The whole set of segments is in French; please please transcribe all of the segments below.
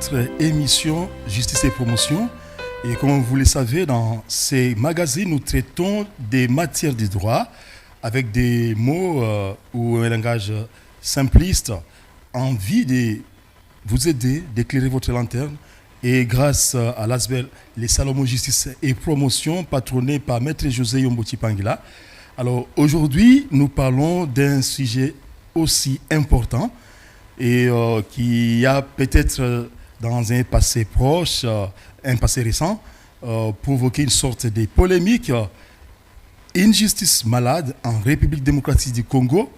votre émission Justice et Promotion. Et comme vous le savez, dans ces magazines, nous traitons des matières du droit avec des mots ou un langage simpliste, en vue de vous aider, d'éclairer votre lanterne. Et grâce à l'ASBEL, les Salomon Justice et Promotion, patronné par Maître José Yomboti Pangila. Alors aujourd'hui, nous parlons d'un sujet aussi important et qui a peut-être dans un passé proche, un passé récent, provoqué une sorte de polémique. Une justice malade en République démocratique du Congo,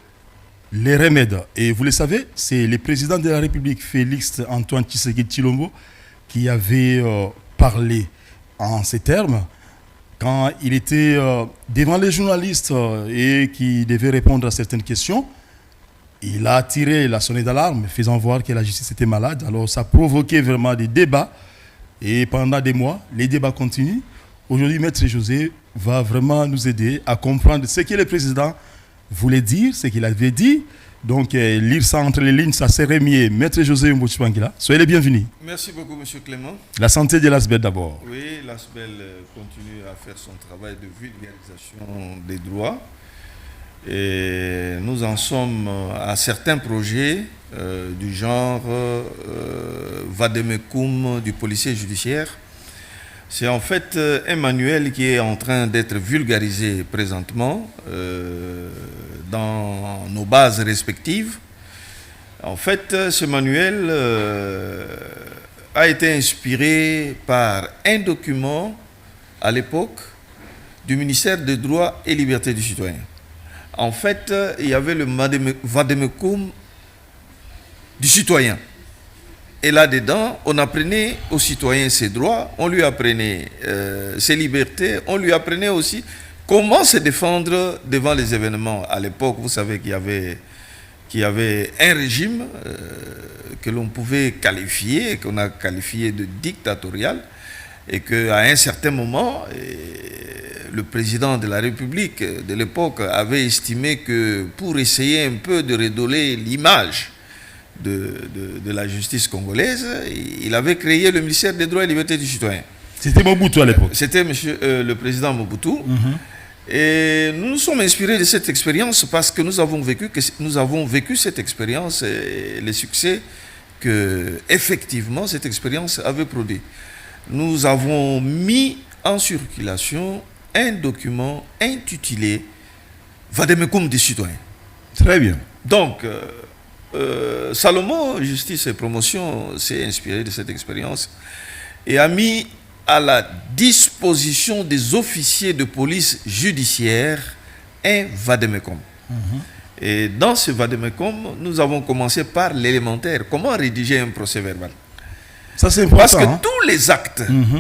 les remèdes. Et vous le savez, c'est le président de la République, Félix Antoine Tshisekedi Tshilombo, qui avait parlé en ces termes quand il était devant les journalistes et qui devait répondre à certaines questions. Il a tiré la sonnette d'alarme, faisant voir que la justice était malade. Alors ça a provoqué vraiment des débats. Et pendant des mois, les débats continuent. Aujourd'hui, Maître José va vraiment nous aider à comprendre ce que le président voulait dire, ce qu'il avait dit. Donc, lire ça entre les lignes, ça serait mieux. Maître José Yomboti Pangila, soyez les bienvenus. Merci beaucoup, M. Clément. La santé de l'ASBEL d'abord. Oui, l'ASBEL continue à faire son travail de vulgarisation des droits. Et nous en sommes à certains projets du genre Vademecum du policier judiciaire. C'est en fait un manuel qui est en train d'être vulgarisé présentement dans nos bases respectives. En fait, ce manuel a été inspiré par un document à l'époque du ministère des Droits et Libertés du Citoyen. En fait, il y avait le Vademecum du citoyen. Et là-dedans, on apprenait aux citoyens ses droits, on lui apprenait ses libertés, on lui apprenait aussi comment se défendre devant les événements. À l'époque, vous savez qu'il y avait un régime que l'on pouvait qualifier, qu'on a qualifié de dictatorial, et qu'à un certain moment, le président de la République de l'époque avait estimé que pour essayer un peu de redorer l'image de la justice congolaise, il avait créé le ministère des Droits et Libertés du Citoyen. C'était Mobutu à l'époque. C'était le président Mobutu. Et nous nous sommes inspirés de cette expérience parce que nous avons vécu cette expérience et les succès que, effectivement, cette expérience avait produit. Nous avons mis en circulation un document intitulé Vademecum des citoyens. Très bien. Donc, Salomon Justice et Promotion s'est inspiré de cette expérience et a mis à la disposition des officiers de police judiciaire un Vademecum. Et dans ce Vademecum, nous avons commencé par l'élémentaire. Comment rédiger un procès verbal? Ça, c'est important. Parce que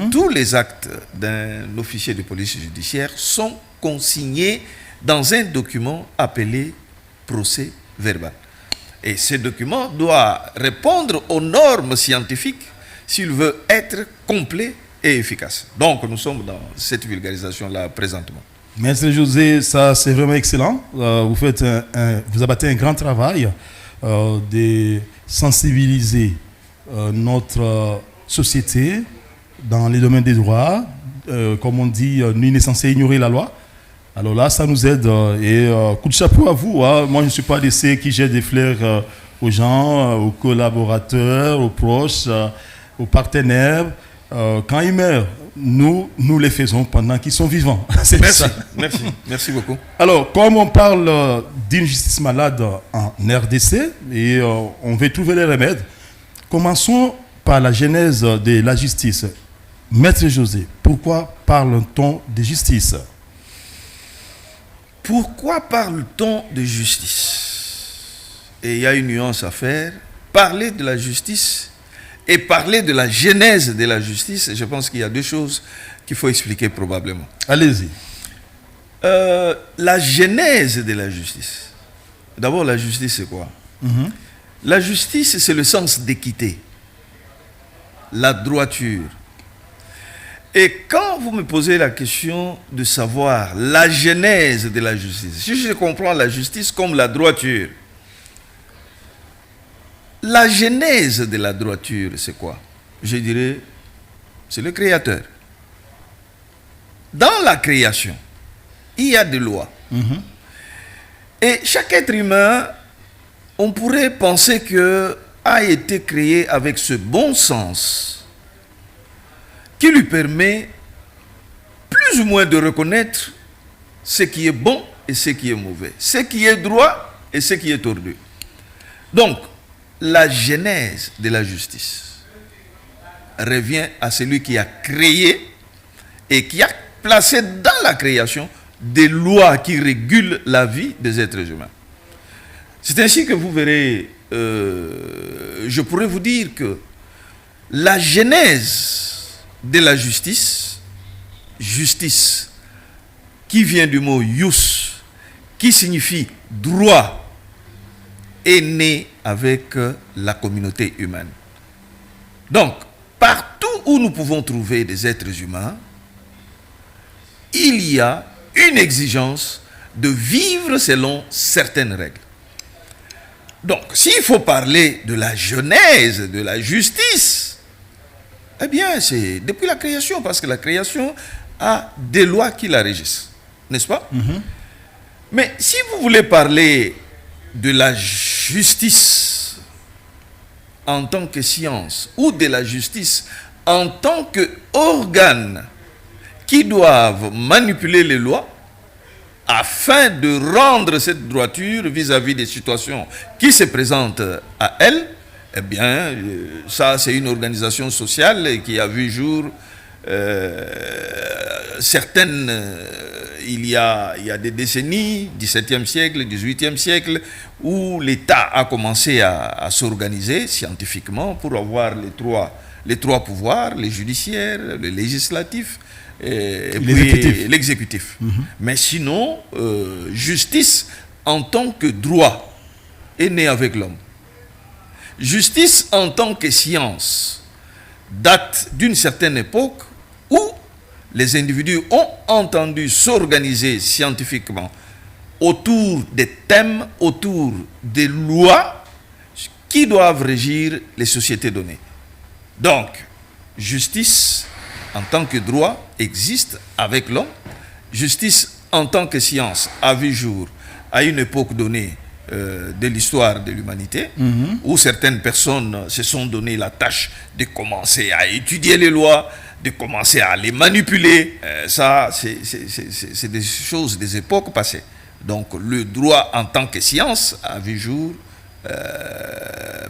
tous les actes d'un officier de police judiciaire sont consignés dans un document appelé procès verbal. Et ce document doit répondre aux normes scientifiques s'il veut être complet et efficace. Donc, nous sommes dans cette vulgarisation-là présentement. Maître José, ça c'est vraiment excellent. Vous abattez un grand travail de sensibiliser notre société dans les domaines des droits. Comme on dit, nul n'est censé ignorer la loi. Alors là, ça nous aide. Et coup de chapeau à vous. Moi, je ne suis pas de ceux qui jettent des fleurs aux gens, aux collaborateurs, aux proches, aux partenaires. Quand ils meurent, nous les faisons pendant qu'ils sont vivants. Merci beaucoup. Alors, comme on parle d'une justice malade en RDC et on veut trouver les remèdes, commençons par la genèse de la justice. Maître José, pourquoi parle-t-on de justice? Pourquoi parle-t-on de justice? Et il y a une nuance à faire. Parler de la justice et parler de la genèse de la justice, je pense qu'il y a deux choses qu'il faut expliquer probablement. Allez-y. La genèse de la justice. D'abord, la justice, c'est quoi? La justice, c'est le sens d'équité, la droiture. Et quand vous me posez la question de savoir la genèse de la justice, si je comprends la justice comme la droiture, la genèse de la droiture, c'est quoi? je dirais, c'est le Créateur. Dans la création, il y a des lois. Et chaque être humain, on pourrait penser que a été créé avec ce bon sens qui lui permet plus ou moins de reconnaître ce qui est bon et ce qui est mauvais, ce qui est droit et ce qui est tordu. Donc, la genèse de la justice revient à celui qui a créé et qui a placé dans la création des lois qui régulent la vie des êtres humains. C'est ainsi que vous verrez, je pourrais vous dire que la genèse de la justice, justice qui vient du mot ius, qui signifie droit, est née avec la communauté humaine. Donc, partout où nous pouvons trouver des êtres humains, il y a une exigence de vivre selon certaines règles. Donc, s'il faut parler de la genèse de la justice, eh bien, c'est depuis la création, parce que la création a des lois qui la régissent, n'est-ce pas? Mais si vous voulez parler de la justice en tant que science, ou de la justice en tant qu'organe qui doivent manipuler les lois afin de rendre cette droiture vis-à-vis des situations qui se présentent à elles, eh bien, ça c'est une organisation sociale qui a vu jour certaines, il y a des décennies, 17e siècle, 18e siècle, où l'État a commencé à s'organiser scientifiquement pour avoir les trois pouvoirs, le judiciaire, le législatif, et puis l'exécutif. Mais sinon, justice en tant que droit est née avec l'homme. Justice en tant que science date d'une certaine époque où les individus ont entendu s'organiser scientifiquement autour des thèmes, autour des lois qui doivent régir les sociétés données. Donc, justice en tant que droit existe avec l'homme. Justice en tant que science a vu jour à une époque donnée de l'histoire de l'humanité, où certaines personnes se sont donné la tâche de commencer à étudier les lois, de commencer à les manipuler. Ça, c'est des choses des époques passées. Donc, le droit en tant que science a vu jour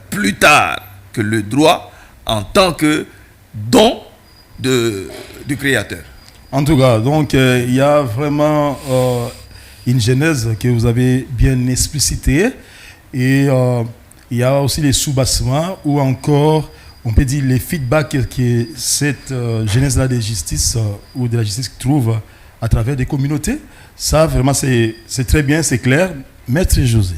plus tard que le droit en tant que don du Créateur. En tout cas, donc, il y a vraiment une genèse que vous avez bien explicitée. Et il y a aussi les sous-bassements ou encore, on peut dire, les feedbacks que cette genèse-là de justice ou de la justice trouve à travers des communautés. Ça, vraiment, c'est très bien, c'est clair. Maître José,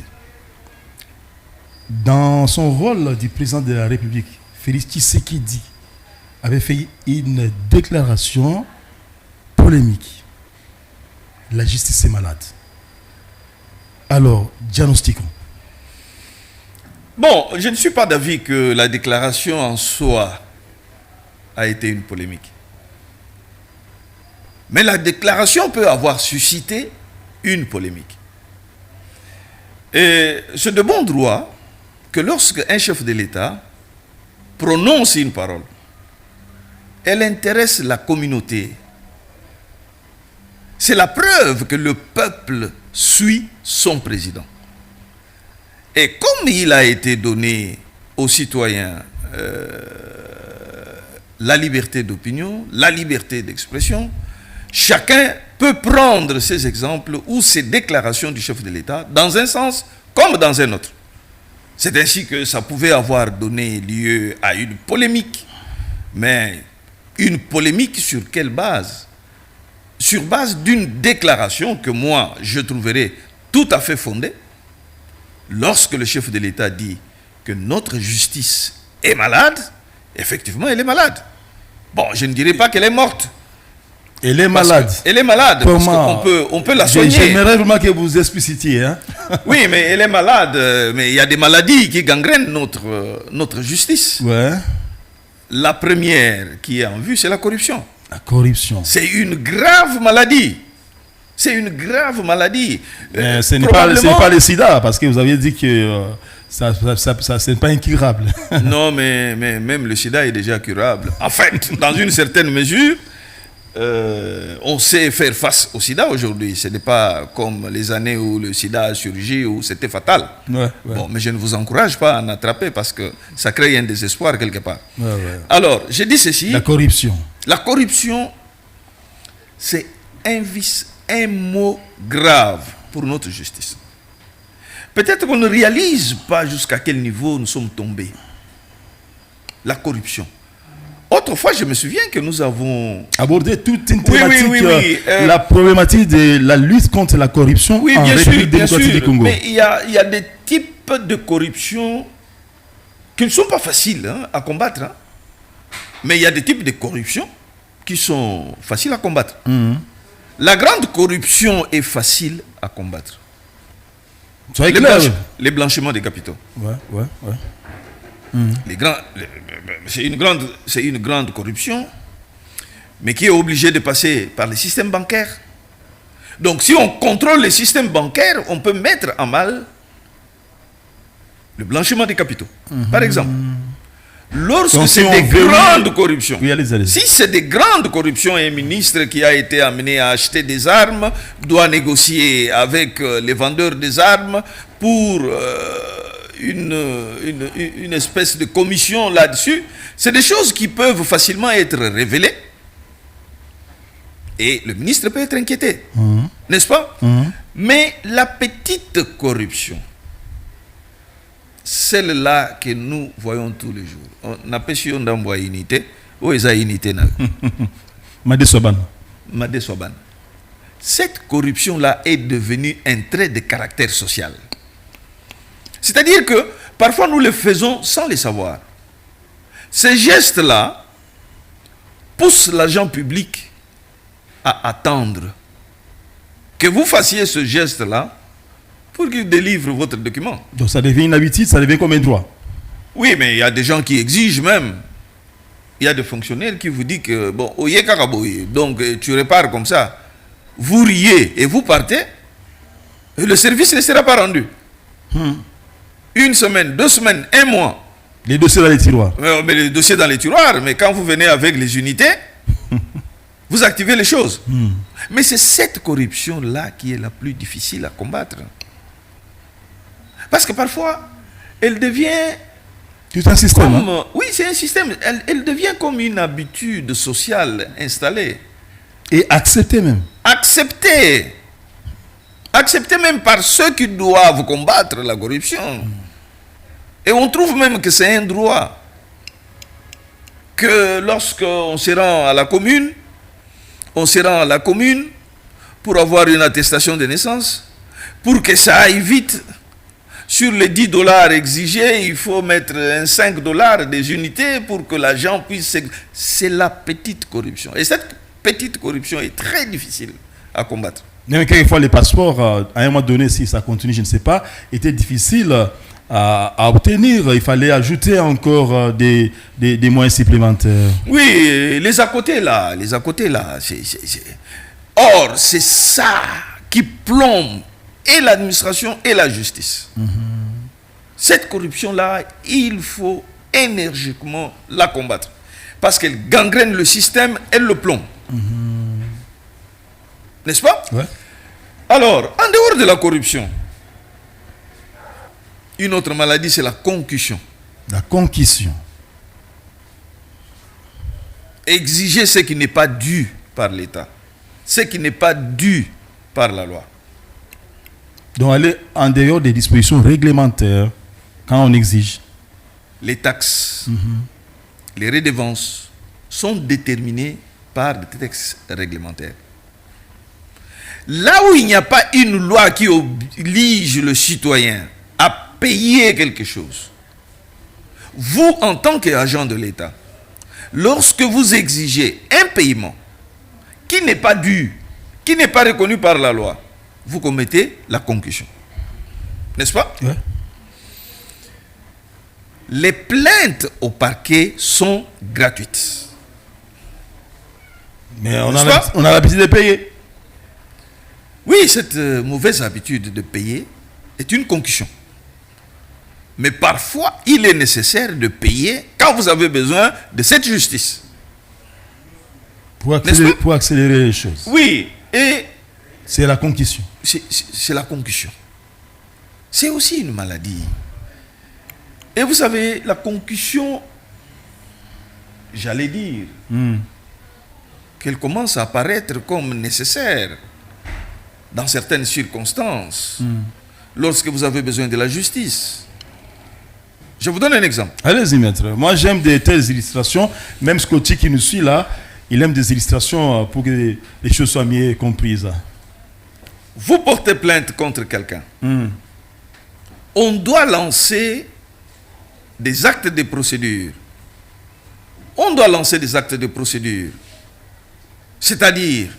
dans son rôle du président de la République, Félix Tshisekedi avait fait une déclaration polémique. La justice est malade. Alors, diagnostiquons. Bon, je ne suis pas d'avis que la déclaration en soi a été une polémique. Mais la déclaration peut avoir suscité une polémique. Et c'est de bon droit que lorsque un chef de l'État prononce une parole, elle intéresse la communauté. C'est la preuve que le peuple suit son président. Et comme il a été donné aux citoyens la liberté d'opinion, la liberté d'expression, chacun peut prendre ces exemples ou ces déclarations du chef de l'État dans un sens comme dans un autre. C'est ainsi que ça pouvait avoir donné lieu à une polémique. Mais une polémique sur quelle base? Sur base d'une déclaration que moi, je trouverais tout à fait fondée. Lorsque le chef de l'État dit que notre justice est malade, effectivement, elle est malade. Bon, je ne dirais pas qu'elle est morte. Elle est malade. Elle est malade. Parce qu'on peut la soigner. J'aimerais vraiment que vous explicitiez. Hein? Oui, mais elle est malade. Mais il y a des maladies qui gangrènent notre justice. Ouais. la première qui est en vue, c'est la corruption. La corruption. C'est une grave maladie. C'est une grave maladie. Mais ce n'est pas le sida, parce que vous aviez dit que ça ce n'est pas incurable. Non, mais même le sida est déjà curable. En fait, dans une certaine mesure, on sait faire face au sida aujourd'hui. Ce n'est pas comme les années où le sida a surgi, où c'était fatal. Ouais. Bon, mais je ne vous encourage pas à en attraper parce que ça crée un désespoir quelque part. Ouais. Alors, je dis ceci. La corruption. La corruption, c'est un vice, un mot grave pour notre justice. Peut-être qu'on ne réalise pas jusqu'à quel niveau nous sommes tombés. La corruption. Autrefois, je me souviens que nous avons abordé toute une thématique, oui. La problématique de la lutte contre la corruption en République démocratique du Congo. Mais il y a des types de corruption qui ne sont pas faciles à combattre. Mais il y a des types de corruption qui sont faciles à combattre. La grande corruption est facile à combattre. Les blanchiments des capitaux. Ouais. C'est une grande corruption, mais qui est obligée de passer par le système bancaire. Donc si on contrôle le système bancaire, on peut mettre en mal le blanchiment des capitaux. Par exemple, lorsque c'est des grandes corruptions, si c'est des grandes corruptions, un ministre qui a été amené à acheter des armes doit négocier avec les vendeurs des armes pour une espèce de commission là-dessus. C'est des choses qui peuvent facilement être révélées et le ministre peut être inquiété, n'est-ce pas? Mais la petite corruption, celle-là que nous voyons tous les jours, on appelle ça une unité. Où est la unité? Madé-Soban. Cette corruption-là est devenue un trait de caractère social. C'est-à-dire que parfois nous le faisons sans le savoir. Ces gestes-là poussent l'agent public à attendre que vous fassiez ce geste-là pour qu'il délivre votre document. Donc ça devient une habitude, ça devient comme un droit. Oui, mais il y a des gens qui exigent même. Il y a des fonctionnaires qui vous disent que, bon, oye karaboye, donc tu repars comme ça. Vous riez et vous partez, et le service ne sera pas rendu. Une semaine, 2 semaines, 1 mois. Les dossiers dans les tiroirs. Mais les dossiers dans les tiroirs, mais quand vous venez avec les unités, vous activez les choses. Mais c'est cette corruption-là qui est la plus difficile à combattre. Parce que parfois, elle devient... C'est un système. Oui, c'est un système. Elle devient comme une habitude sociale installée. Et acceptée même. Acceptée même par ceux qui doivent combattre la corruption. Et on trouve même que c'est un droit. Que lorsqu'on se rend à la commune, pour avoir une attestation de naissance, pour que ça aille vite. Sur les $10 exigés, il faut mettre un $5 des unités pour que l'agent puisse... C'est la petite corruption. Et cette petite corruption est très difficile à combattre. Même quelquefois, les passeports, à un moment donné, si ça continue, je ne sais pas, étaient difficiles à obtenir. Il fallait ajouter encore des moyens supplémentaires. Oui, les à côté là. Or, c'est ça qui plombe et l'administration et la justice. Cette corruption-là, il faut énergiquement la combattre. Parce qu'elle gangrène le système, elle le plombe. N'est-ce pas? Ouais. Alors, en dehors de la corruption, une autre maladie, c'est la concussion. La concussion. Exiger ce qui n'est pas dû par l'État. Ce qui n'est pas dû par la loi. Donc aller en dehors des dispositions réglementaires quand on exige. Les taxes, les redevances sont déterminées par des textes réglementaires. Là où il n'y a pas une loi qui oblige le citoyen à payer quelque chose, vous, en tant qu'agent de l'État, lorsque vous exigez un paiement qui n'est pas dû, qui n'est pas reconnu par la loi, vous commettez la concussion. N'est-ce pas? Ouais. les plaintes au parquet sont gratuites. Mais on a l'habitude de payer. Oui, cette mauvaise habitude de payer est une concussion. Mais parfois, il est nécessaire de payer quand vous avez besoin de cette justice. Pour accélérer les choses. Oui, et c'est la concussion. C'est la concussion. C'est aussi une maladie. Et vous savez, la concussion, j'allais dire, qu'elle commence à apparaître comme nécessaire dans certaines circonstances, lorsque vous avez besoin de la justice. Je vous donne un exemple. Allez-y, maître. Moi, j'aime de telles illustrations. Même Scotty qui nous suit là, il aime des illustrations pour que les choses soient mieux comprises. Vous portez plainte contre quelqu'un. On doit lancer des actes de procédure. On doit lancer des actes de procédure. C'est-à-dire,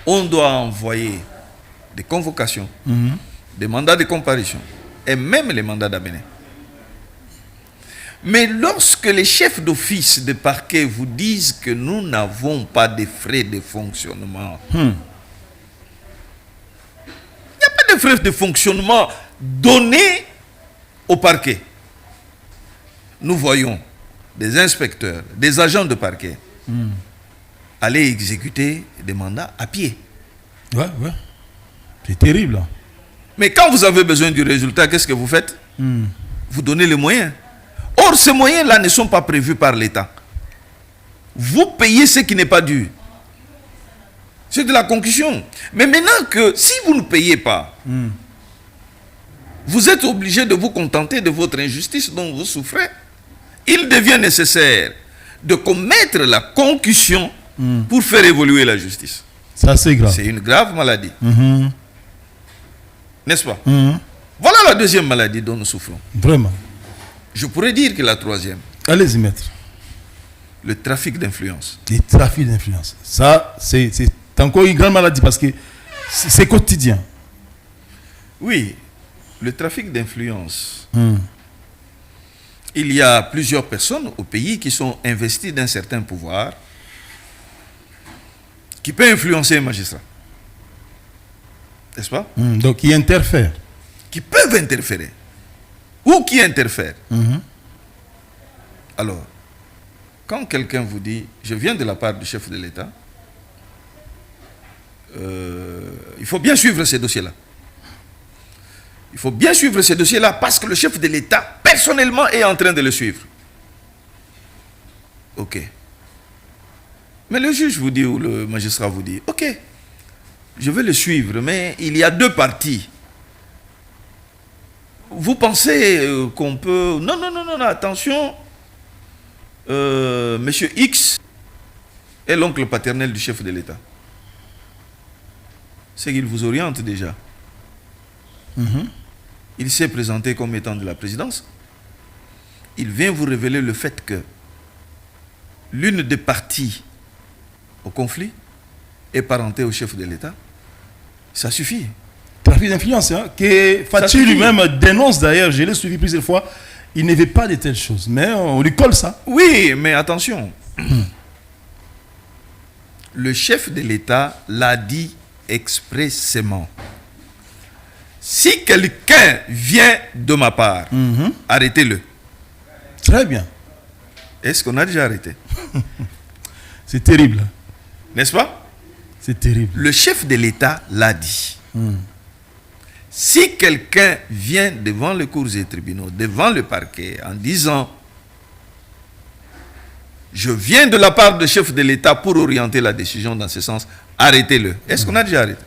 on doit envoyer des convocations, des mandats de comparution et même les mandats d'amener. Mais lorsque les chefs d'office de parquet vous disent que nous n'avons pas de frais de fonctionnement, il n'y a pas de frais de fonctionnement donnés au parquet. Nous voyons des inspecteurs, des agents de parquet aller exécuter des mandats à pied. Ouais. C'est terrible. Mais quand vous avez besoin du résultat, qu'est-ce que vous faites? Vous donnez les moyens. Or, ces moyens-là ne sont pas prévus par l'État. Vous payez ce qui n'est pas dû. C'est de la concussion. Mais maintenant que si vous ne payez pas, vous êtes obligé de vous contenter de votre injustice dont vous souffrez. Il devient nécessaire de commettre la concussion pour faire évoluer la justice. Ça, c'est grave. C'est une grave maladie. N'est-ce pas? Voilà la deuxième maladie dont nous souffrons. Vraiment. Je pourrais dire que la troisième. Allez-y, maître. Le trafic d'influence. Le trafic d'influence. Ça, c'est encore une grande maladie parce que c'est quotidien. Oui, le trafic d'influence. Il y a plusieurs personnes au pays qui sont investies d'un certain pouvoir qui peut influencer un magistrat. N'est-ce pas? Donc, qui interfèrent. Qui peuvent interférer. Ou qui interfèrent. Alors, quand quelqu'un vous dit, je viens de la part du chef de l'État, il faut bien suivre ces dossiers-là. Il faut bien suivre ces dossiers-là parce que le chef de l'État, personnellement, est en train de le suivre. Ok. Mais le juge vous dit, ou le magistrat vous dit, ok, je vais le suivre, mais il y a deux parties. Vous pensez qu'on peut... Non, attention. Monsieur X est l'oncle paternel du chef de l'État. C'est qu'il vous oriente déjà. Il s'est présenté comme étant de la présidence. Il vient vous révéler le fait que l'une des parties au conflit est parentée au chef de l'État. Ça suffit. Trafic d'influence, hein, que Fatih lui-même dénonce d'ailleurs, je l'ai suivi plusieurs fois, il ne veut pas de telles choses, mais on lui colle ça. Oui, mais attention. Le chef de l'État l'a dit expressément. Si quelqu'un vient de ma part, arrêtez-le. Très bien. Est-ce qu'on a déjà arrêté? C'est terrible. N'est-ce pas? C'est terrible. Le chef de l'État l'a dit. Si quelqu'un vient devant les cours et tribunaux, devant le parquet, en disant « Je viens de la part du chef de l'État pour orienter la décision dans ce sens », arrêtez-le. Est-ce qu'on a déjà arrêté?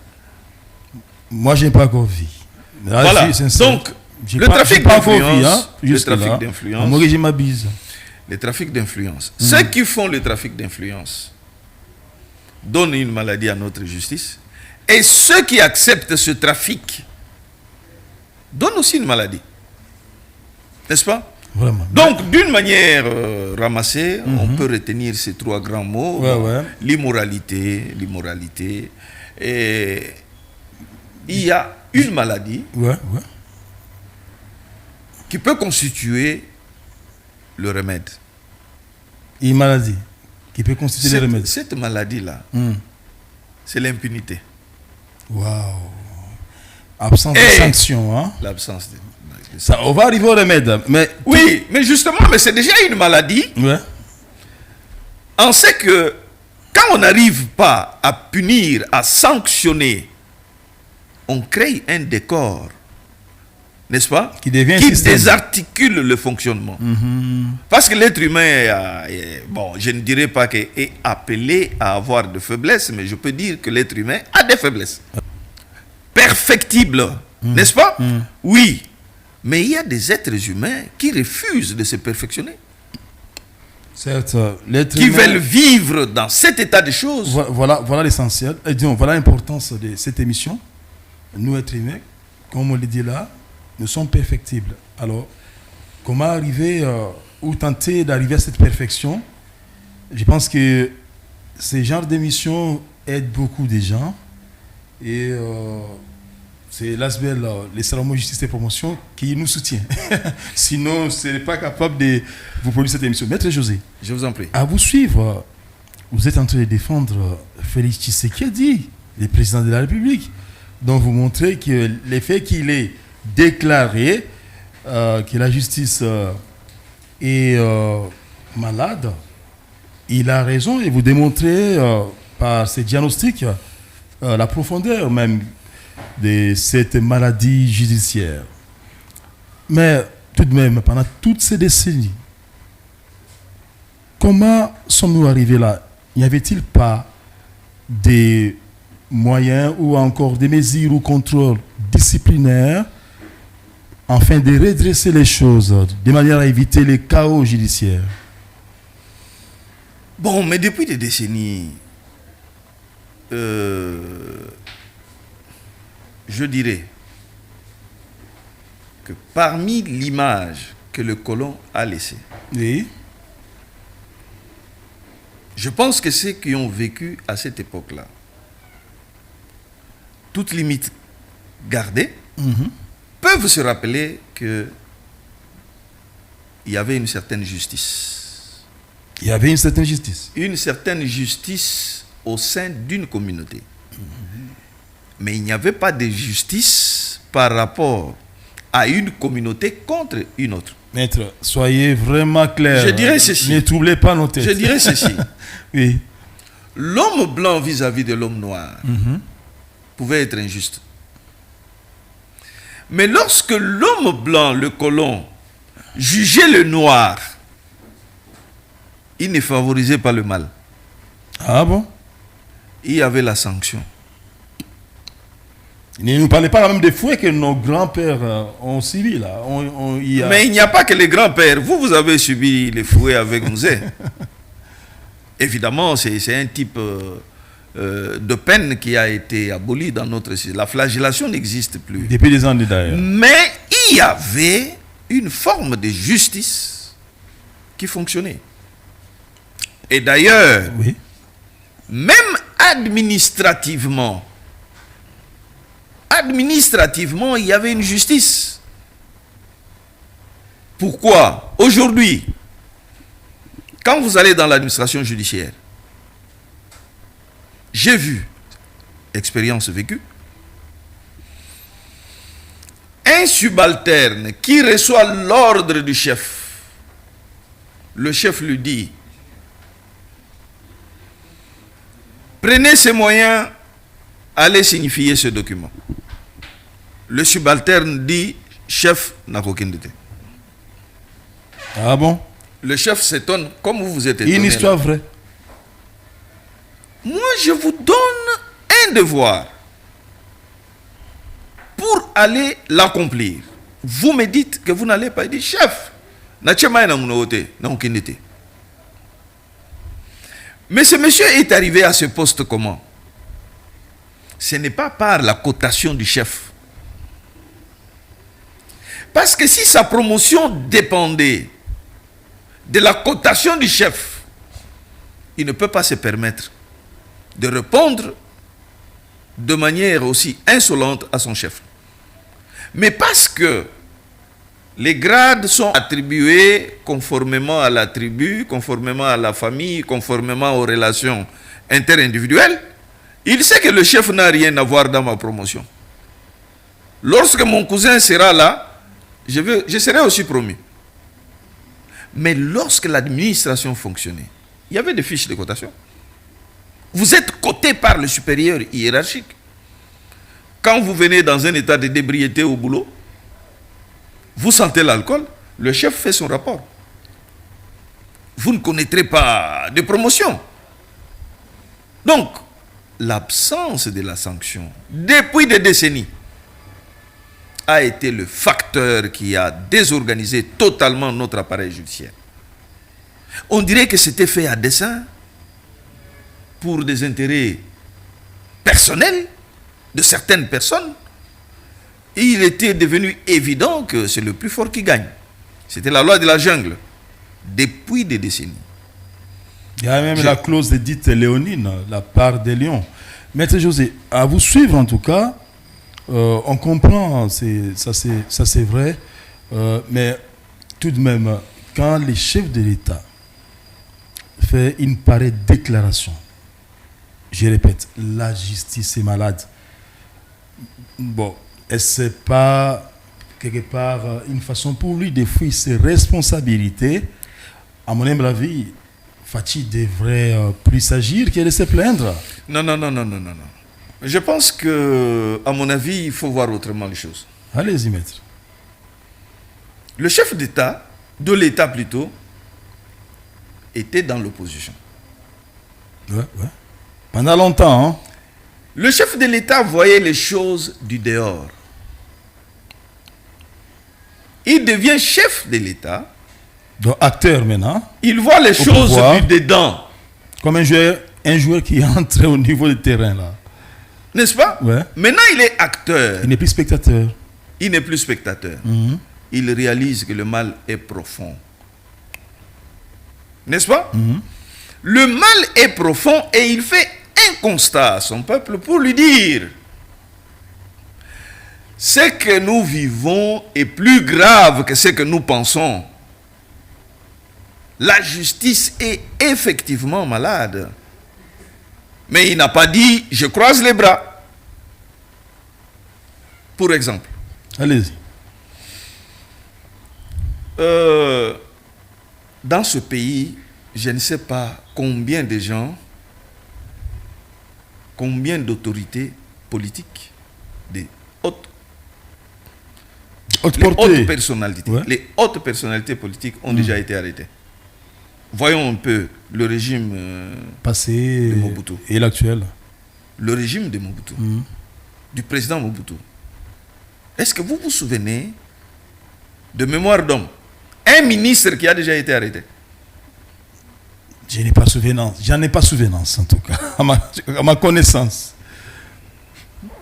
Moi, je n'ai pas encore vu. Là, voilà. Donc, le trafic d'influence, le trafic d'influence, moi, je m'abuse. Le trafic d'influence. Ceux qui font le trafic d'influence donnent une maladie à notre justice. Et ceux qui acceptent ce trafic donnent aussi une maladie. N'est-ce pas? Vraiment. Donc, d'une manière ramassée, on peut retenir ces trois grands mots. L'immoralité. Et il y a une maladie qui peut constituer le remède. Une maladie qui peut constituer le remède. Cette maladie-là, c'est l'impunité. Waouh. Absence de sanction. Hein? L'absence de... Ça, on va arriver au remède. Mais oui, mais justement, mais c'est déjà une maladie. Ouais. On sait que quand on n'arrive pas à punir, à sanctionner, on crée un décor, n'est-ce pas, qui devient qui désarticule le fonctionnement. Mm-hmm. Parce que l'être humain, bon, je ne dirais pas qu'il est appelé à avoir de faiblesses, mais je peux dire que l'être humain a des faiblesses. Perfectible, n'est-ce pas? Oui, mais il y a des êtres humains qui refusent de se perfectionner. Certes, qui veulent vivre dans cet état de choses. Voilà l'essentiel. Et disons, voilà l'importance de cette émission. Nous, êtres humains, comme on le dit là, nous sommes perfectibles. Alors, comment arriver ou tenter d'arriver à cette perfection? Je pense que ce genre d'émission aide beaucoup de gens. Et c'est l'ASBEL, les salons justice et promotion, qui nous soutient. Sinon, on ne serait pas capable de vous produire cette émission. Maître José, je vous en prie. À vous suivre, vous êtes en train de défendre Félix Tshisekedi, le président de la République. Donc vous montrez que le fait qu'il ait déclaré que la justice est malade, il a raison, et vous démontrez par ces diagnostics la profondeur même de cette maladie judiciaire. Mais tout de même, pendant toutes ces décennies, comment sommes-nous arrivés là? N'y avait-il pas des moyens ou encore des mesures ou contrôles disciplinaires afin de redresser les choses de manière à éviter les chaos judiciaires? Bon, mais depuis des décennies, je dirais que parmi l'image que le colon a laissée, oui, je pense que ceux qui ont vécu à cette époque-là, toutes limites gardées, peuvent se rappeler qu'il y avait une certaine justice. Il y avait une certaine justice. Une certaine justice au sein d'une communauté. Mais il n'y avait pas de justice par rapport à une communauté contre une autre. Maître, soyez vraiment clair. Je dirais ceci. Ne troublez pas nos têtes. Je dirais ceci. Oui. L'homme blanc vis-à-vis de l'homme noir pouvait être injuste. Mais lorsque l'homme blanc, le colon, jugeait le noir, il ne favorisait pas le mal. Ah bon? Il y avait la sanction. Ne nous parlez pas même des fouets que nos grands-pères ont subis là. Mais il n'y a pas que les grands-pères. Vous avez subi les fouets avec Mouzé. Évidemment, c'est un type de peine qui a été aboli dans notre système. La flagellation n'existe plus. Depuis des années d'ailleurs. Mais il y avait une forme de justice qui fonctionnait. Et d'ailleurs, oui, même administrativement, il y avait une justice. Pourquoi? Aujourd'hui, quand vous allez dans l'administration judiciaire, j'ai vu, expérience vécue, un subalterne qui reçoit l'ordre du chef. Le chef lui dit: prenez ces moyens, allez signifier ce document. Le subalterne dit: chef, n'a aucun détail. Ah bon? Le chef s'étonne, comme vous vous êtes étonné. Une histoire là. vraie. Moi, je vous donne un devoir pour aller l'accomplir. Vous me dites que vous n'allez pas. Il dit: chef, n'a aucun détail. Mais ce monsieur est arrivé à ce poste comment? Ce n'est pas par la cotation du chef. Parce que si sa promotion dépendait de la cotation du chef, il ne peut pas se permettre de répondre de manière aussi insolente à son chef. Mais parce que Les grades sont attribués conformément à la tribu, conformément à la famille, conformément aux relations interindividuelles. Il sait que le chef n'a rien à voir dans ma promotion. Lorsque mon cousin sera là, je serai aussi promu. Mais lorsque l'administration fonctionnait, il y avait des fiches de cotation. Vous êtes coté par le supérieur hiérarchique. Quand vous venez dans un état de d'ébriété au boulot, vous sentez l'alcool, le chef fait son rapport. Vous ne connaîtrez pas de promotion. Donc, l'absence de la sanction, depuis des décennies, a été le facteur qui a désorganisé totalement notre appareil judiciaire. On dirait que c'était fait à dessein pour des intérêts personnels de certaines personnes. Et il était devenu évident que c'est le plus fort qui gagne. C'était la loi de la jungle depuis des décennies. Il y a même la clause de dite léonine, la part des lions. Maître José, à vous suivre en tout cas, on comprend, ça c'est vrai, mais tout de même, quand les chefs de l'État font une pareille déclaration, je répète, la justice est malade. Bon, est-ce pas quelque part une façon pour lui de fuir ses responsabilités? À mon humble avis, Fachi devrait plus s'agir que de se plaindre. Non. Je pense que, à mon avis, il faut voir autrement les choses. Allez-y, maître. Le chef d'État, de l'État plutôt, était dans l'opposition. Ouais. Pendant longtemps, hein? Le chef de l'État voyait les choses du dehors. Il devient chef de l'État. Donc acteur maintenant. Il voit les choses du dedans. Comme un joueur qui entre au niveau du terrain là. N'est-ce pas? Ouais. Maintenant il est acteur. Il n'est plus spectateur. Il n'est plus spectateur. Il réalise que le mal est profond. N'est-ce pas? Le mal est profond et il fait un constat à son peuple pour lui dire: ce que nous vivons est plus grave que ce que nous pensons. La justice est effectivement malade. Mais il n'a pas dit « je croise les bras ». Pour exemple. Allez-y. Dans ce pays, je ne sais pas combien de gens, combien d'autorités politiques, des hautes personnalités, ouais. Les hautes personnalités politiques ont déjà été arrêtées. Voyons un peu le régime passé de Mobutu et l'actuel. Le régime de Mobutu, du président Mobutu. Est-ce que vous vous souvenez, de mémoire d'homme, un ministre qui a déjà été arrêté? J'en ai pas souvenance en tout cas, à ma connaissance.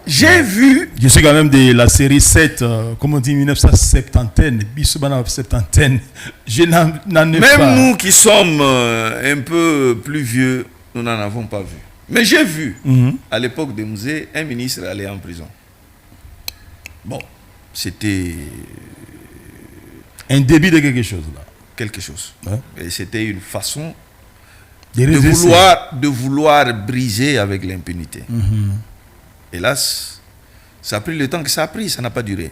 J'ai vu... Je suis quand même de la série 7, comme on dit, 1970, Bissoubana 70. Je n'en ai pas. Même nous qui sommes un peu plus vieux, nous n'en avons pas vu. Mais j'ai vu, à l'époque de Mouzé, un ministre aller en prison. Bon, c'était... un début de quelque chose là. Quelque chose. Ouais. Et c'était une façon de vouloir briser avec l'impunité. Hélas, ça a pris le temps que ça a pris, ça n'a pas duré.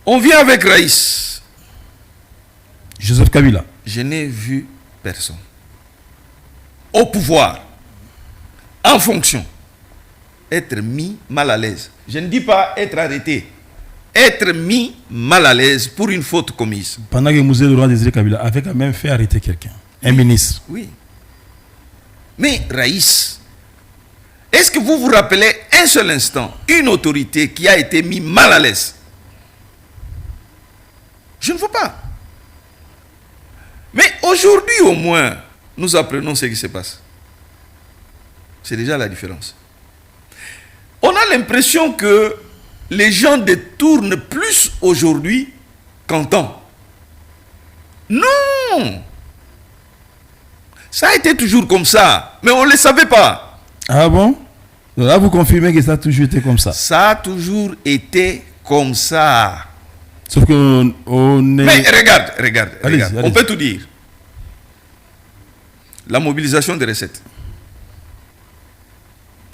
On vient avec Raïs. Joseph Kabila. Je n'ai vu personne. Au pouvoir, en fonction, être mis mal à l'aise. Je ne dis pas être arrêté. Être mis mal à l'aise pour une faute commise. Pendant que Mouzé Laurent Désiré Kabila avait quand même fait arrêter quelqu'un. Un ministre. Oui. Mais Raïs, est-ce que vous vous rappelez un seul instant une autorité qui a été mise mal à l'aise? Je ne vois pas. Mais aujourd'hui au moins, nous apprenons ce qui se passe. C'est déjà la différence. On a l'impression que les gens détournent plus aujourd'hui qu'antan. Non! Ça a été toujours comme ça, mais on ne le savait pas. Ah bon? Là, vous confirmez que ça a toujours été comme ça? Ça a toujours été comme ça. Sauf qu'on est... Mais regarde. Allez-y. On peut tout dire. La mobilisation des recettes.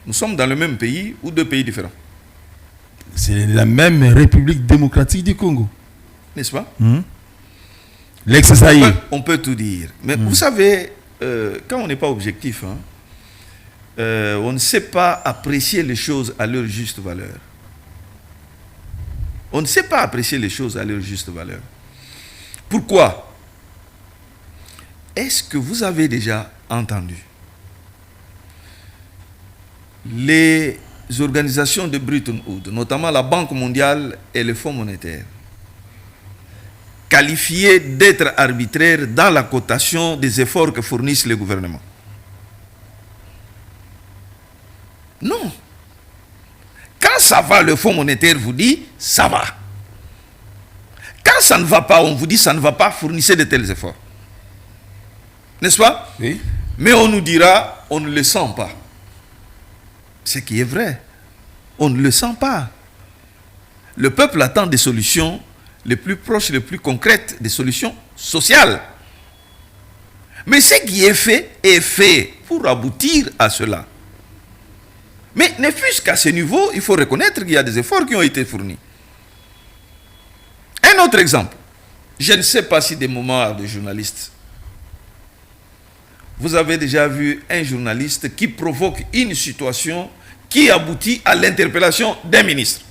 Nous sommes dans le même pays ou deux pays différents. C'est la même République démocratique du Congo. N'est-ce pas? L'ex-Zaïre. On peut tout dire. Mais vous savez, quand on n'est pas objectif, on ne sait pas apprécier les choses à leur juste valeur. On ne sait pas apprécier les choses à leur juste valeur. Pourquoi? Est-ce que vous avez déjà entendu les organisations de Bretton Woods, notamment la Banque mondiale et le Fonds monétaire, qualifiés d'être arbitraires dans la cotation des efforts que fournissent les gouvernements? Non. Quand ça va, le Fonds monétaire vous dit ça va. Quand ça ne va pas, on vous dit ça ne va pas, fournissez de tels efforts. N'est-ce pas? Oui. Mais on nous dira, on ne le sent pas. Ce qui est vrai. On ne le sent pas. Le peuple attend des solutions les plus proches, les plus concrètes, des solutions sociales. Mais ce qui est fait pour aboutir à cela. Mais ne fût-ce qu'à ce niveau, il faut reconnaître qu'il y a des efforts qui ont été fournis. Un autre exemple. Je ne sais pas si des mémoires de journalistes. Vous avez déjà vu un journaliste qui provoque une situation qui aboutit à l'interpellation d'un ministre.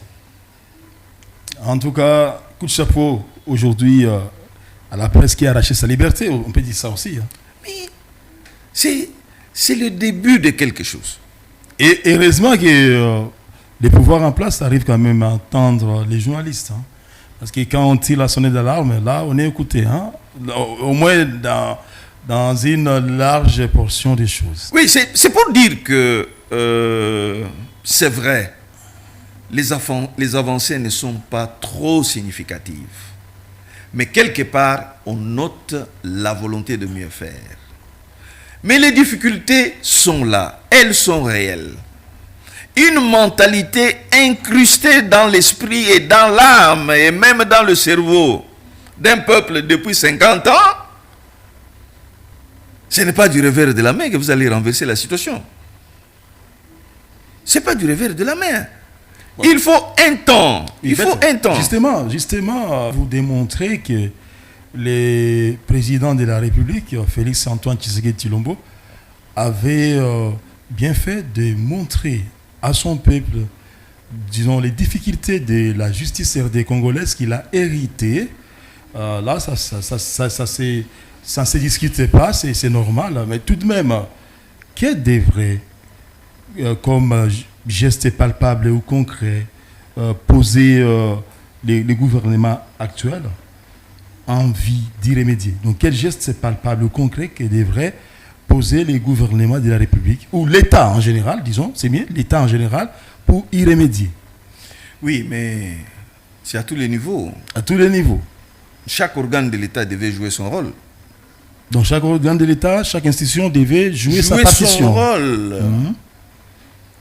En tout cas, coup de chapeau aujourd'hui à la presse qui a arraché sa liberté. On peut dire ça aussi. Mais c'est le début de quelque chose. Et heureusement que les pouvoirs en place arrivent quand même à entendre les journalistes. Parce que quand on tire la sonnette d'alarme, là, on est écouté. Au moins dans une large portion des choses. Oui, c'est pour dire que c'est vrai, les avancées ne sont pas trop significatives. Mais quelque part, on note la volonté de mieux faire. Mais les difficultés sont là, elles sont réelles. Une mentalité incrustée dans l'esprit et dans l'âme et même dans le cerveau d'un peuple depuis 50 ans, ce n'est pas du revers de la main que vous allez renverser la situation. Ce n'est pas du revers de la main. Ouais. Il faut un temps. Justement, vous démontrez que les présidents de la République, Félix Antoine Tshisekedi Tshilombo, avaient bien fait de montrer à son peuple, disons, les difficultés de la justice RD congolaise qu'il a héritée. Là, ça ne se discute pas, c'est normal, mais tout de même, qu'est devrait, comme geste palpable ou concret, poser les gouvernements actuels en vue d'y remédier? Donc, quel geste palpable ou concret que devrait poser les gouvernements de la République, ou l'État en général, disons, c'est mieux, l'État en général, pour y remédier? Oui, mais c'est à tous les niveaux. À tous les niveaux. Chaque organe de l'État devait jouer son rôle. Donc chaque organe de l'État, chaque institution devait jouer sa partition. Son rôle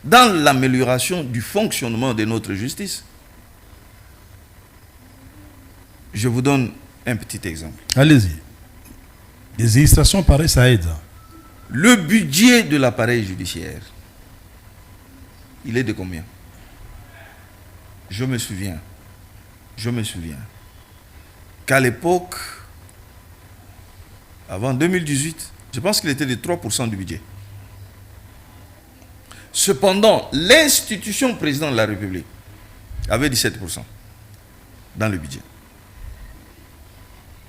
dans l'amélioration du fonctionnement de notre justice. Je vous donne un petit exemple. Allez-y. Des illustrations pareilles, ça aide. Le budget de l'appareil judiciaire, il est de combien? Je me souviens qu'à l'époque, avant 2018, je pense qu'il était de 3% du budget. Cependant, l'institution président de la République avait 17% dans le budget.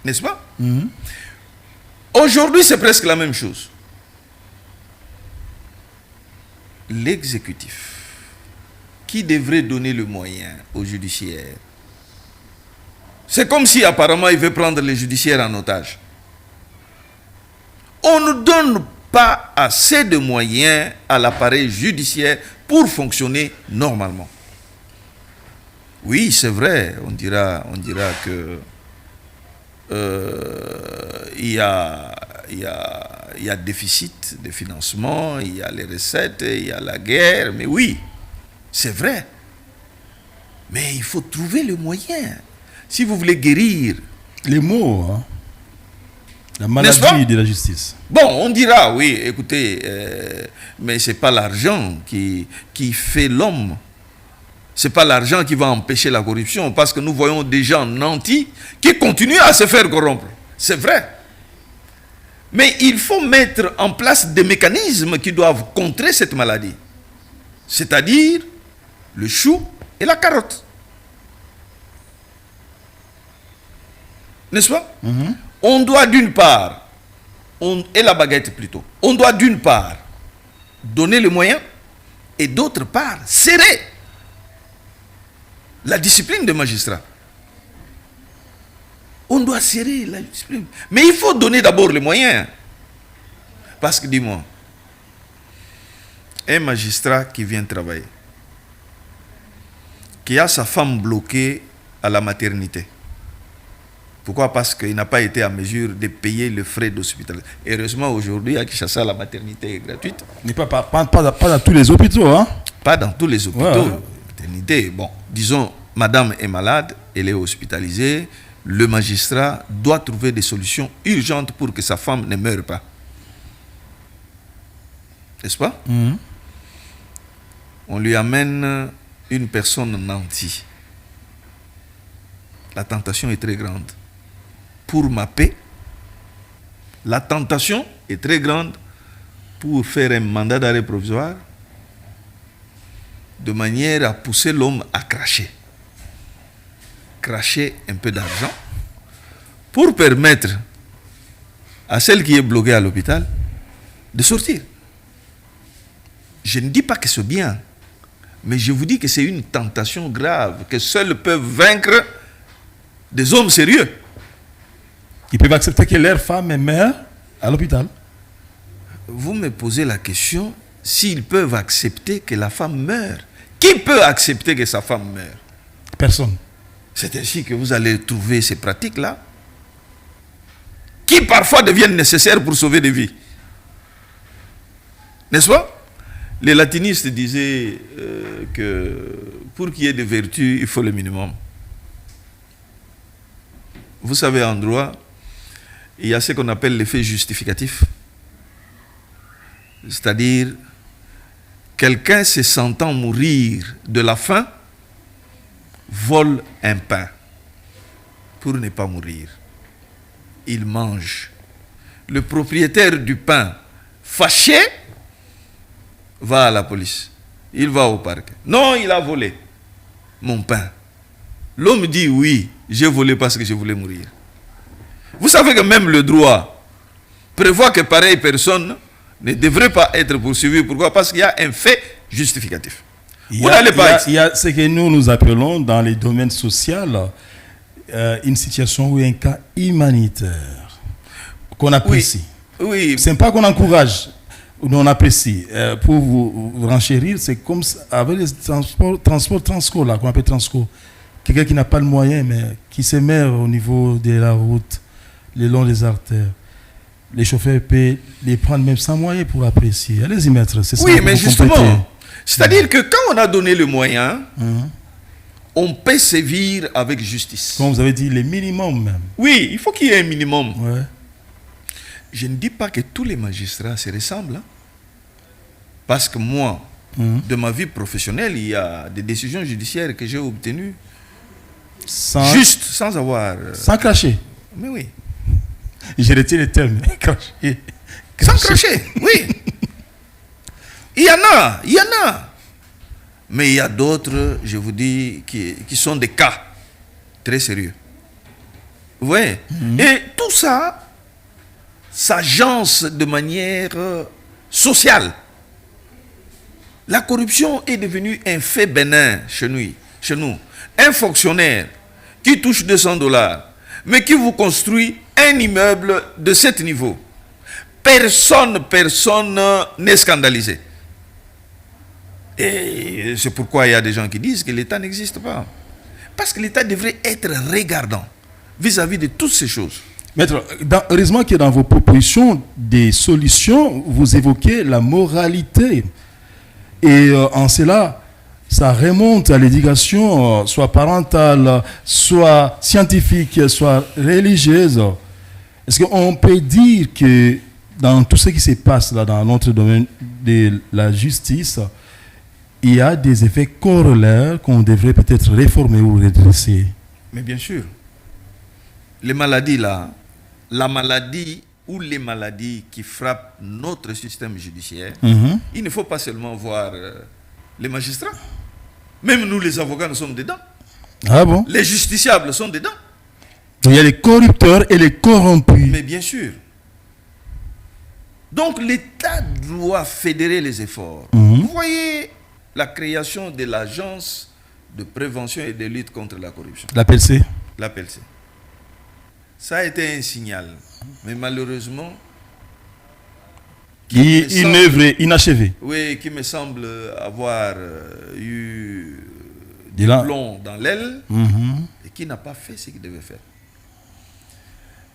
N'est-ce pas? Aujourd'hui, c'est presque la même chose. L'exécutif, qui devrait donner le moyen au judiciaire, c'est comme si apparemment il veut prendre les judiciaires en otage. On ne donne pas assez de moyens à l'appareil judiciaire pour fonctionner normalement. Oui, c'est vrai, on dira que il y a déficit de financement, il y a les recettes, il y a la guerre, mais oui, c'est vrai. Mais il faut trouver le moyen. si vous voulez guérir... Les mots, hein. La maladie de la justice. Bon, on dira, oui, écoutez, mais ce n'est pas l'argent qui fait l'homme. Ce n'est pas l'argent qui va empêcher la corruption, parce que nous voyons des gens nantis qui continuent à se faire corrompre. C'est vrai. Mais il faut mettre en place des mécanismes qui doivent contrer cette maladie. C'est-à-dire le chou et la carotte. N'est-ce pas? On doit d'une part, et la baguette plutôt, on doit d'une part donner les moyens et d'autre part serrer la discipline des magistrats. On doit serrer la discipline. Mais il faut donner d'abord les moyens. Parce que dis-moi, un magistrat qui vient travailler, qui a sa femme bloquée à la maternité. Pourquoi? Parce qu'il n'a pas été en mesure de payer le frais d'hospitalisation. Heureusement, aujourd'hui, à Kinshasa, la maternité est gratuite. Mais pas dans tous les hôpitaux, hein? Pas dans tous les hôpitaux. Ouais. Maternité, bon, disons, madame est malade, elle est hospitalisée. Le magistrat doit trouver des solutions urgentes pour que sa femme ne meure pas. N'est-ce pas? On lui amène une personne nantie. La tentation est très grande. Pour ma paix, la tentation est très grande pour faire un mandat d'arrêt provisoire de manière à pousser l'homme à cracher. Cracher un peu d'argent pour permettre à celle qui est bloquée à l'hôpital de sortir. Je ne dis pas que c'est bien, mais je vous dis que c'est une tentation grave que seuls peuvent vaincre des hommes sérieux. Ils peuvent accepter que leur femme meure à l'hôpital. Vous me posez la question, s'ils peuvent accepter que la femme meure. Qui peut accepter que sa femme meure? Personne. C'est ainsi que vous allez trouver ces pratiques-là, qui parfois deviennent nécessaires pour sauver des vies. N'est-ce pas? Les latinistes disaient que pour qu'il y ait de vertu, il faut le minimum. Vous savez, en droit, il y a ce qu'on appelle l'effet justificatif. C'est-à-dire, quelqu'un se sentant mourir de la faim, vole un pain pour ne pas mourir. Il mange. Le propriétaire du pain, fâché, va à la police. Il va au parc. Non, il a volé mon pain. L'homme dit oui, j'ai volé parce que je voulais mourir. Vous savez que même le droit prévoit que pareille personne ne devrait pas être poursuivie. Pourquoi? Parce qu'il y a un fait justificatif. Il y a ce que nous appelons dans les domaines sociaux une situation ou un cas humanitaire qu'on apprécie. Oui. Ce n'est pas qu'on encourage, on apprécie. Pour vous renchérir, c'est comme avec les transports Transco, là, qu'on appelle Transco. Quelqu'un qui n'a pas le moyen, mais qui se meurt au niveau de la route, le long des artères. Les chauffeurs peuvent les prendre même sans moyen pour apprécier. Allez-y, maître. C'est ça. Oui, mais justement, c'est-à-dire que quand on a donné le moyen, on peut sévir avec justice. Comme vous avez dit, les minimums même. Oui, il faut qu'il y ait un minimum. Ouais. Je ne dis pas que tous les magistrats se ressemblent. Hein. Parce que moi, de ma vie professionnelle, il y a des décisions judiciaires que j'ai obtenues sans avoir... Sans cracher. Mais oui. Je retire le terme. Cracher. Sans cracher, oui. Il y en a. Mais il y a d'autres, je vous dis, qui sont des cas très sérieux. Vous voyez? Et tout ça s'agence de manière sociale. La corruption est devenue un fait bénin chez nous. Un fonctionnaire qui touche $200, mais qui vous construit un immeuble de 7 niveaux. Personne n'est scandalisé. Et c'est pourquoi il y a des gens qui disent que l'État n'existe pas. Parce que l'État devrait être regardant vis-à-vis de toutes ces choses. Maître, heureusement que dans vos propositions des solutions, vous évoquez la moralité. Et en cela, ça remonte à l'éducation, soit parentale, soit scientifique, soit religieuse. Est-ce qu'on peut dire que dans tout ce qui se passe là, dans notre domaine de la justice, il y a des effets corollaires qu'on devrait peut-être réformer ou redresser? Mais bien sûr. Les maladies là, la maladie ou les maladies qui frappent notre système judiciaire, il ne faut pas seulement voir les magistrats. Même nous, les avocats, nous sommes dedans. Ah bon? Les justiciables sont dedans. Donc il y a les corrupteurs et les corrompus. Mais bien sûr. Donc l'État doit fédérer les efforts. Vous voyez la création de l'Agence de prévention et de lutte contre la corruption. La PLC. La PLC. Ça a été un signal. Mais malheureusement, Une œuvre inachevée. oui, qui me semble avoir eu du Dylan. plomb dans l'aile et qui n'a pas fait ce qu'il devait faire.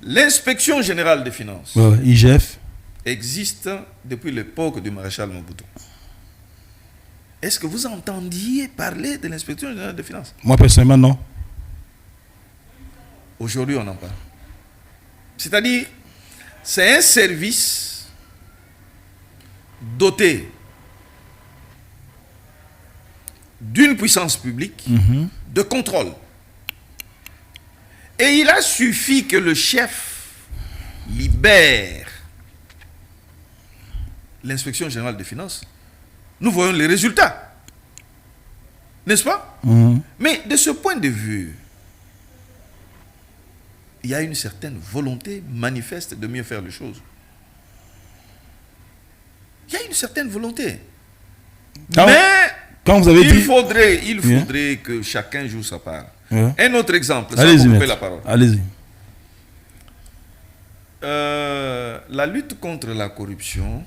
L'inspection générale des finances IGF. existe depuis l'époque du maréchal Mobutu. Est-ce que vous entendiez parler de l'inspection générale des finances? Moi, personnellement, non. Aujourd'hui, on en parle. C'est-à-dire, c'est un service doté d'une puissance publique de contrôle. Et il a suffi que le chef libère l'inspection générale des finances. Nous voyons les résultats. N'est-ce pas? Mais de ce point de vue, il y a une certaine volonté manifeste de mieux faire les choses. Il y a une certaine volonté. Quand vous avez il dit... faudrait que chacun joue sa part. Un autre exemple, ça allez-y, vous couper maître. la parole. Allez-y. La lutte contre la corruption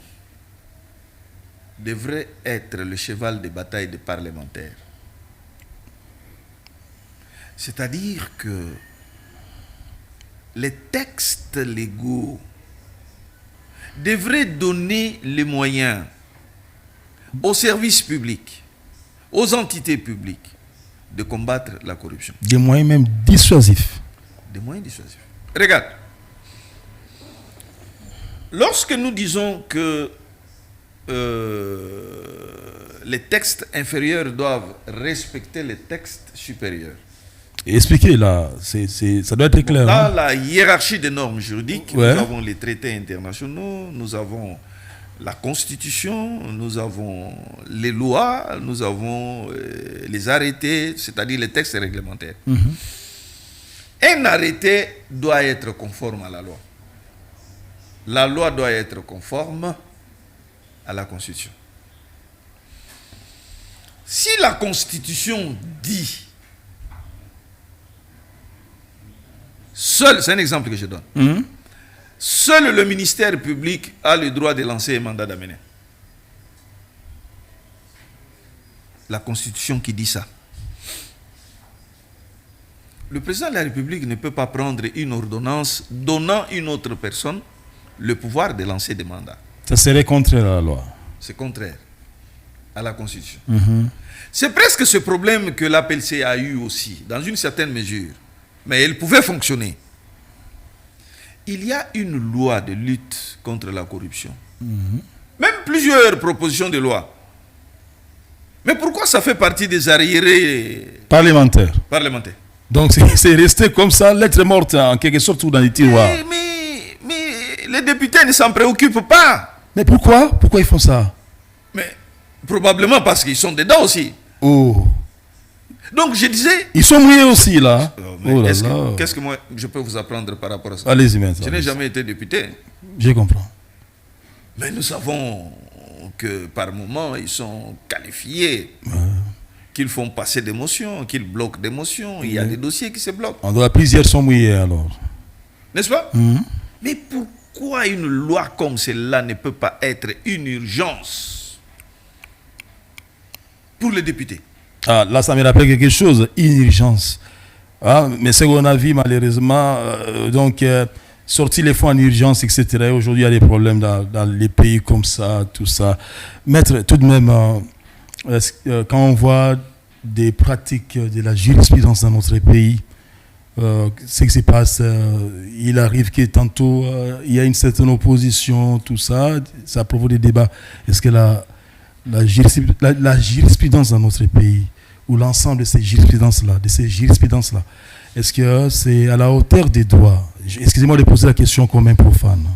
devrait être le cheval de bataille des parlementaires. C'est-à-dire que les textes légaux devraient donner les moyens aux services publics, aux entités publiques de combattre la corruption. Des moyens même dissuasifs. Des moyens dissuasifs. Regarde. Lorsque nous disons que les textes inférieurs doivent respecter les textes supérieurs. Expliquez là, ça doit être clair. Dans la hiérarchie des normes juridiques, Ouais. nous avons les traités internationaux, nous avons la Constitution, nous avons les lois, nous avons les arrêtés, c'est-à-dire les textes réglementaires. Un arrêté doit être conforme à la loi. La loi doit être conforme à la Constitution. Si la Constitution dit, seul, c'est un exemple que je donne, seul le ministère public a le droit de lancer un mandat d'amener. La Constitution qui dit ça. Le président de la République ne peut pas prendre une ordonnance donnant à une autre personne le pouvoir de lancer des mandats. Ça serait contraire à la loi. C'est contraire à la Constitution. C'est presque ce problème que l'APLC a eu aussi, dans une certaine mesure. Mais elle pouvait fonctionner. Il y a une loi de lutte contre la corruption. Même plusieurs propositions de loi. Mais pourquoi ça fait partie des arriérés Parlementaire. parlementaires? Donc c'est resté comme ça, lettre morte en quelque sorte ou dans les tiroirs. Mais les députés ne s'en préoccupent pas. Mais pourquoi? Pourquoi ils font ça? Mais probablement parce qu'ils sont dedans aussi. Oh. Donc je disais... Ils sont mouillés aussi là. mais Oh là là. qu'est-ce que moi je peux vous apprendre par rapport à ça? Allez-y maintenant. Je n'ai jamais été député. Je comprends. Mais nous savons que par moments, ils sont qualifiés, qu'ils font passer des motions, qu'ils bloquent des motions. Il y a des dossiers qui se bloquent. On doit plusieurs sont mouillés alors. N'est-ce pas? Mais pourquoi une loi comme celle-là ne peut pas être une urgence pour les députés? Ah, là, ça me rappelle quelque chose, une urgence. Ah, mais ce qu'on a vu malheureusement, sortir les fonds en urgence, etc. Aujourd'hui, il y a des problèmes dans les pays comme ça, tout ça. Maître, tout de même, Quand on voit des pratiques de la jurisprudence dans notre pays, ce qui se passe, il arrive que tantôt il y a une certaine opposition, tout ça, ça provoque des débats. Est-ce que la jurisprudence dans notre pays, ou l'ensemble de ces jurisprudences-là, est-ce que c'est à la hauteur des droits? Excusez-moi de poser la question comme un profane.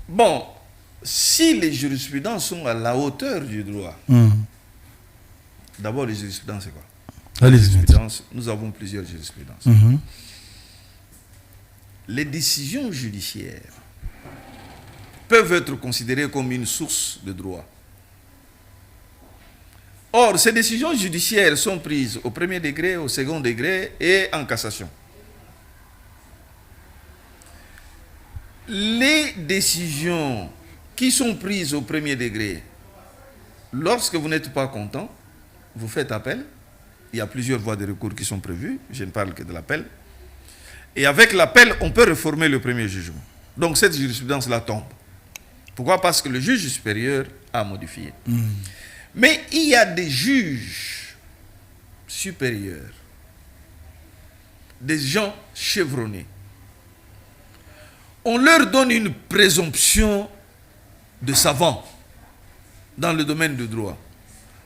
Bon, si les jurisprudences sont à la hauteur du droit, d'abord les jurisprudences, c'est quoi? Nous avons plusieurs jurisprudences. Les décisions judiciaires peuvent être considérées comme une source de droit. Or, ces décisions judiciaires sont prises au premier degré, au second degré et en cassation. Les décisions qui sont prises au premier degré, lorsque vous n'êtes pas content, vous faites appel. Il y a plusieurs voies de recours qui sont prévues. Je ne parle que de l'appel. Et avec l'appel, on peut réformer le premier jugement. Donc cette jurisprudence-là tombe. Pourquoi? Parce que le juge supérieur a modifié. Mais il y a des juges supérieurs, des gens chevronnés. On leur donne une présomption de savants dans le domaine du droit.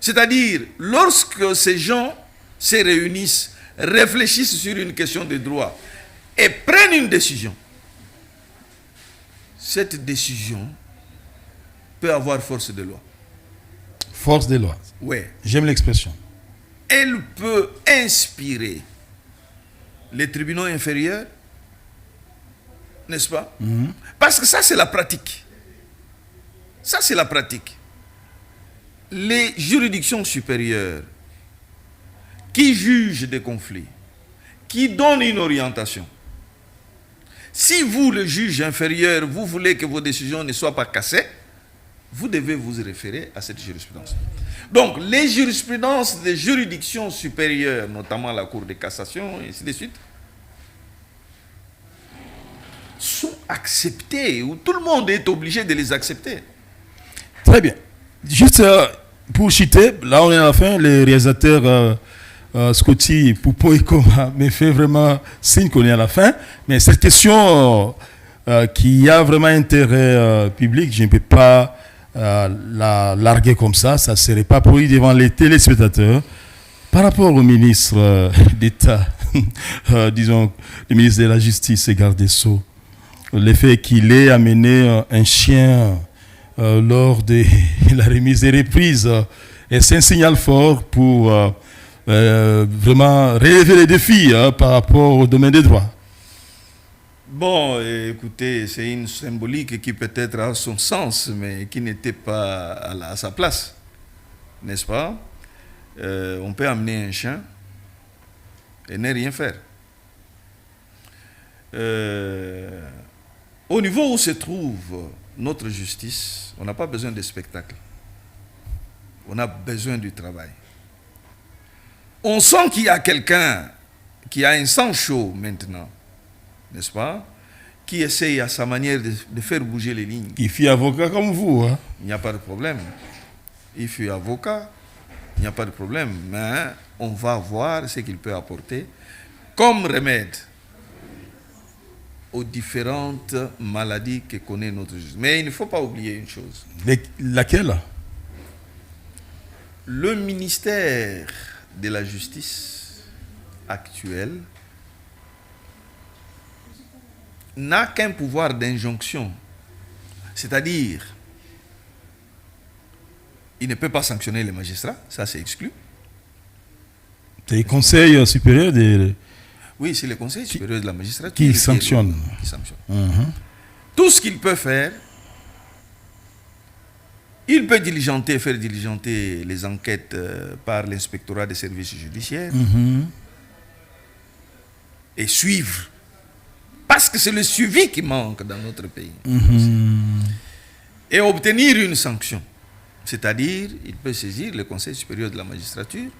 C'est-à-dire, lorsque ces gens se réunissent, réfléchissent sur une question de droit et prennent une décision, cette décision peut avoir force de loi. Force de loi. Oui. J'aime l'expression. Elle peut inspirer les tribunaux inférieurs, n'est-ce pas? Parce que ça, c'est la pratique. Ça, c'est la pratique. Les juridictions supérieures qui jugent des conflits, qui donnent une orientation. Si vous, le juge inférieur, vous voulez que vos décisions ne soient pas cassées, vous devez vous référer à cette jurisprudence. Donc, les jurisprudences des juridictions supérieures, notamment la Cour de cassation, et ainsi de suite, sont acceptées, ou tout le monde est obligé de les accepter. Très bien. Juste pour citer, là on est à la fin, le réalisateur Scotty Poupo me fait vraiment signe qu'on est à la fin, mais cette question qui a vraiment intérêt public, je ne peux pas la larguer comme ça ne serait pas poli devant les téléspectateurs. Par rapport au ministre d'État, disons, le ministre de la Justice et garde des Sceaux, le fait qu'il ait amené un chien lors de la remise des reprises, c'est un signal fort pour vraiment relever les défis par rapport au domaine des droits. Bon, écoutez, c'est une symbolique qui peut-être a son sens, mais qui n'était pas à sa place, n'est-ce pas? On peut amener un chien et ne rien faire. Au niveau où se trouve notre justice, on n'a pas besoin de spectacle. On a besoin du travail. On sent qu'il y a quelqu'un qui a un sang chaud maintenant, n'est-ce pas? Qui essaye à sa manière de faire bouger les lignes. Il fut avocat comme vous. Hein? Il n'y a pas de problème. Il fut avocat, il n'y a pas de problème. Mais on va voir ce qu'il peut apporter comme remède aux différentes maladies que connaît notre justice. Mais il ne faut pas oublier une chose. Laquelle? Le ministère de la Justice actuel n'a qu'un pouvoir d'injonction. C'est-à-dire, il ne peut pas sanctionner les magistrats, ça c'est exclu. C'est le Conseil supérieur des... Oui, c'est le Conseil supérieur de la magistrature qui sanctionne. Qui sanctionne. Tout ce qu'il peut faire, il peut faire diligenter les enquêtes par l'inspectorat des services judiciaires et suivre. Parce que c'est le suivi qui manque dans notre pays. Et obtenir une sanction. C'est-à-dire, il peut saisir le Conseil supérieur de la magistrature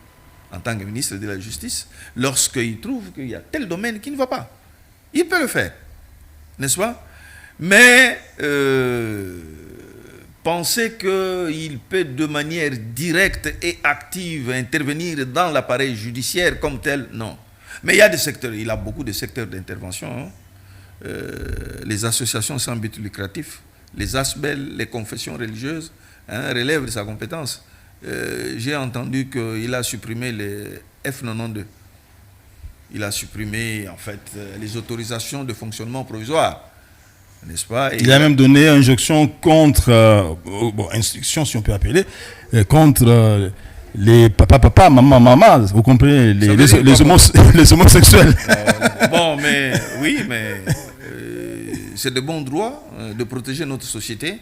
en tant que ministre de la Justice lorsqu'il trouve qu'il y a tel domaine qui ne va pas. Il peut le faire. N'est-ce pas? Mais penser qu'il peut de manière directe et active intervenir dans l'appareil judiciaire comme tel, non. Mais il y a des secteurs, il a beaucoup de secteurs d'intervention. Hein. Les associations sans but lucratif, les ASBEL, les confessions religieuses, hein, relèvent de sa compétence. J'ai entendu qu'il a supprimé les F92. Il a supprimé en fait les autorisations de fonctionnement provisoire. N'est-ce pas? Il a même donné injonction contre, instruction si on peut appeler, contre les papa, maman, vous comprenez, les homosexuels. Bon, mais oui, mais c'est de bon droit de protéger notre société,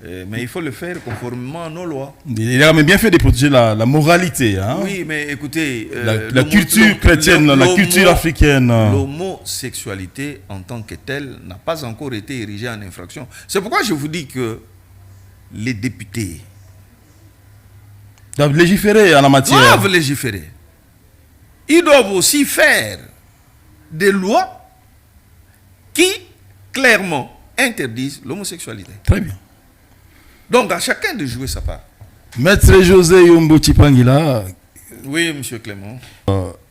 mais il faut le faire conformément à nos lois. Il a même bien fait de protéger la moralité. Hein? Oui, mais écoutez... la culture chrétienne, la culture africaine. L'homosexualité en tant que telle n'a pas encore été érigée en infraction. C'est pourquoi je vous dis que les députés doivent légiférer en la matière. Doivent légiférer. Ils doivent aussi faire des lois qui clairement interdisent l'homosexualité. Très bien. Donc à chacun de jouer sa part. Maître José Yombo Tshipangila. Oui, monsieur Clément.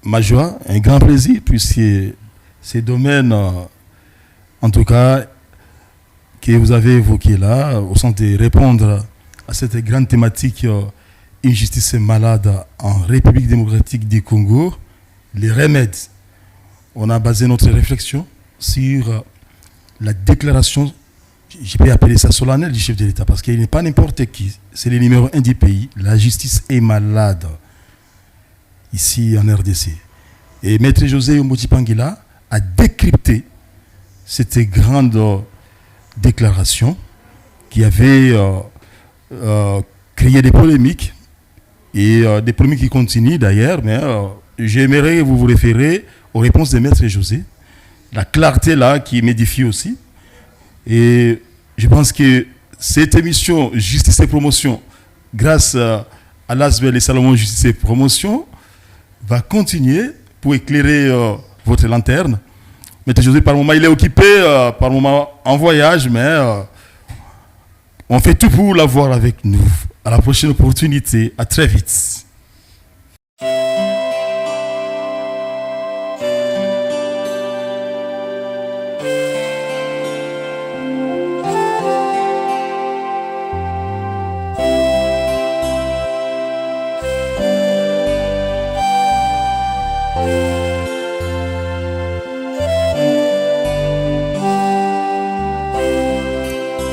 Ma joie, un grand plaisir, puisque ces domaines, en tout cas, que vous avez évoqués là, au sens de répondre à cette grande thématique injustice et malade en République démocratique du Congo, les remèdes. On a basé notre réflexion sur la déclaration, je peux appeler ça solennelle, du chef de l'État, parce qu'il n'est pas n'importe qui, c'est le numéro 1 du pays. La justice est malade ici en RDC. Et Maître José Yombo Tshipangila a décrypté cette grande déclaration qui avait créé des polémiques, et des polémiques qui continuent d'ailleurs, mais j'aimerais vous référer aux réponses de Maître José, la clarté là qui m'édifie aussi. Et je pense que cette émission Justice et Promotion, grâce à l'ASBEL et Salomon Justice et Promotion, va continuer pour éclairer votre lanterne. Maître José, par moment, il est occupé, par moment en voyage, mais on fait tout pour l'avoir avec nous. À la prochaine opportunité. À très vite.